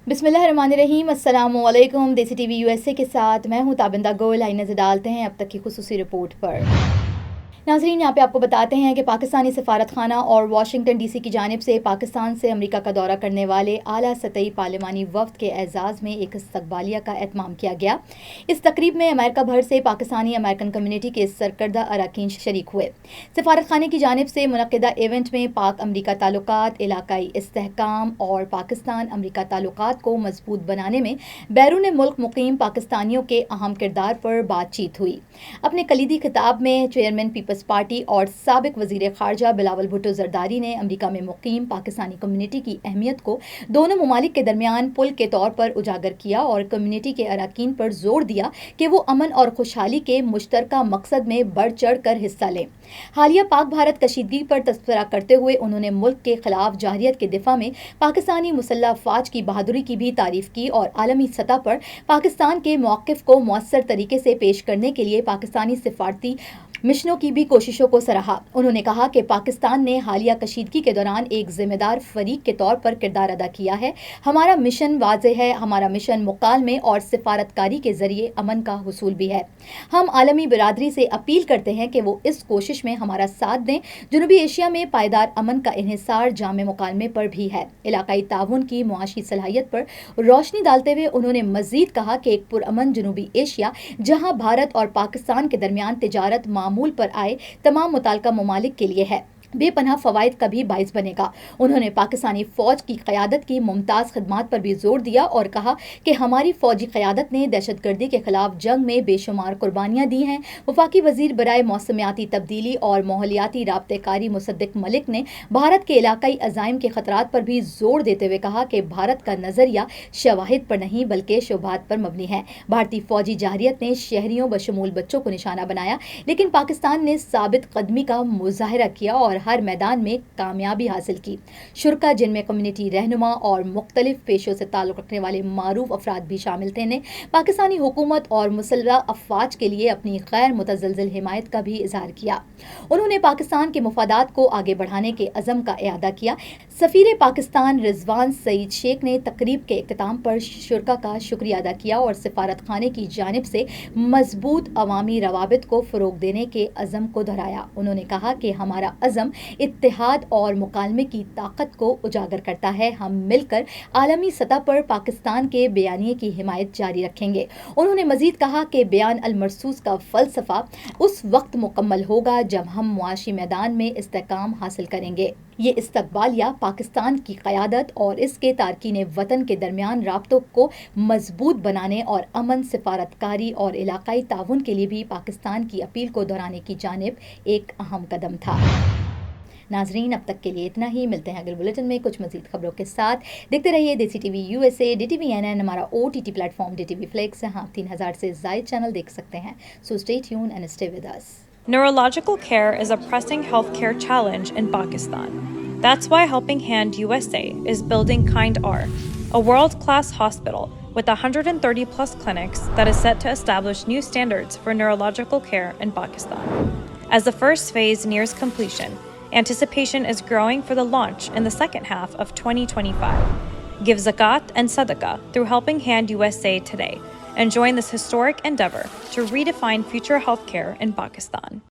بسم اللہ الرحمن الرحیم، السلام علیکم۔ دیسی ٹی وی یو ایس اے کے ساتھ میں ہوں تابندہ گول۔ آئی نظر ڈالتے ہیں اب تک کی خصوصی رپورٹ پر۔ ناظرین، یہاں پہ آپ کو بتاتے ہیں کہ پاکستانی سفارت خانہ اور واشنگٹن ڈی سی کی جانب سے پاکستان سے امریکہ کا دورہ کرنے والے اعلیٰ سطحی پارلیمانی وفد کے اعزاز میں ایک استقبالیہ کا اہتمام کیا گیا۔ اس تقریب میں امریکہ بھر سے پاکستانی امریکن کمیونٹی کے سرکردہ اراکین شریک ہوئے۔ سفارت خانے کی جانب سے منعقدہ ایونٹ میں پاک امریکہ تعلقات، علاقائی استحکام اور پاکستان امریکہ تعلقات کو مضبوط بنانے میں بیرون ملک مقیم پاکستانیوں کے اہم کردار پر بات چیت ہوئی۔ اپنے کلیدی خطاب میں چیئرمین پیپلز پارٹی اور سابق وزیر خارجہ بلاول بھٹو زرداری نے امریکہ میں مقیم پاکستانی کمیونٹی کی اہمیت کو دونوں ممالک کے درمیان پل کے طور پر اجاگر کیا اور کمیونٹی کے اراکین پر زور دیا کہ وہ امن اور خوشحالی کے مشترکہ مقصد میں بڑھ چڑھ کر حصہ لیں۔ حالیہ پاک بھارت کشیدگی پر تبصرہ کرتے ہوئے انہوں نے ملک کے خلاف جارحیت کے دفاع میں پاکستانی مسلح افواج کی بہادری کی بھی تعریف کی اور عالمی سطح پر پاکستان کے موقف کو مؤثر طریقے سے پیش کرنے کے لیے پاکستانی سفارتی مشنوں کی بھی کوششوں کو سراہا۔ انہوں نے کہا کہ پاکستان نے حالیہ کشیدگی کے دوران ایک ذمہ دار فریق کے طور پر کردار ادا کیا ہے۔ ہمارا مشن واضح ہے، ہمارا مشن مکالمے اور سفارتکاری کے ذریعے امن کا حصول بھی ہے۔ ہم عالمی برادری سے اپیل کرتے ہیں کہ وہ اس کوشش میں ہمارا ساتھ دیں۔ جنوبی ایشیا میں پائیدار امن کا انحصار جامع مکالمے پر بھی ہے۔ علاقائی تعاون کی معاشی صلاحیت پر روشنی ڈالتے ہوئے انہوں نے مزید کہا کہ ایک پرامن جنوبی ایشیا جہاں بھارت اور پاکستان کے درمیان تجارت معمول پر آئے تمام متعلقہ ممالک کے لیے ہے، بے پناہ فوائد کا بھی باعث بنے گا۔ انہوں نے پاکستانی فوج کی قیادت کی ممتاز خدمات پر بھی زور دیا اور کہا کہ ہماری فوجی قیادت نے دہشت گردی کے خلاف جنگ میں بے شمار قربانیاں دی ہیں۔ وفاقی وزیر برائے موسمیاتی تبدیلی اور ماحولیاتی رابطہ کاری مصدق ملک نے بھارت کے علاقائی عزائم کے خطرات پر بھی زور دیتے ہوئے کہا کہ بھارت کا نظریہ شواہد پر نہیں بلکہ شبہات پر مبنی ہے۔ بھارتی فوجی جارحیت نے شہریوں بشمول بچوں کو نشانہ بنایا، لیکن پاکستان نے ثابت قدمی کا مظاہرہ کیا اور ہر میدان میں کامیابی حاصل کی۔ شرکا، جن میں کمیونٹی رہنما اور مختلف پیشوں سے تعلق رکھنے والے معروف افراد بھی شامل تھے، نے پاکستانی حکومت اور مسلح افواج کے لیے اپنی غیر متزلزل حمایت کا بھی اظہار کیا۔ انہوں نے پاکستان کے مفادات کو آگے بڑھانے کے عزم کا اعادہ کیا۔ سفیر پاکستان رضوان سعید شیخ نے تقریب کے اختتام پر شرکا کا شکریہ ادا کیا اور سفارت خانے کی جانب سے مضبوط عوامی روابط کو فروغ دینے کے عزم کو دہرایا۔ انہوں نے کہا کہ ہمارا عزم اتحاد اور مکالمے کی طاقت کو اجاگر کرتا ہے۔ ہم مل کر عالمی سطح پر پاکستان کے بیانیے کی حمایت جاری رکھیں گے۔ انہوں نے مزید کہا کہ بیان المرصوص کا فلسفہ اس وقت مکمل ہوگا جب ہم معاشی میدان میں استحکام حاصل کریں گے۔ یہ استقبالیہ پاکستان کی قیادت اور اس کے تارکین وطن کے درمیان رابطوں کو مضبوط بنانے اور امن، سفارتکاری اور علاقائی تعاون کے لیے بھی پاکستان کی اپیل کو دہرانے کی جانب ایک اہم قدم تھا۔ ناظرین، اب تک کے لیے اتنا ہی۔ ملتے ہیں اگلے بلیٹن میں کچھ مزید خبروں کے ساتھ۔ دیکھتے رہیے Desi T V U S A, D T V N N, ہمارا OTT platform D T V flix, یہاں 3000 سے زائد چینل دیکھ سکتے ہیں۔ So stay tuned and stay with us. Neurological care is a pressing healthcare challenge in Pakistan. That's why Helping Hand USA is building Kind R, a world-class hospital with 130 plus clinics that is set to establish new standards for neurological care in Pakistan. As the first phase nears completion, anticipation is growing for the launch in the second half of 2025. Give zakat and sadaqah through Helping Hand USA today and join this historic endeavor to redefine future healthcare in Pakistan.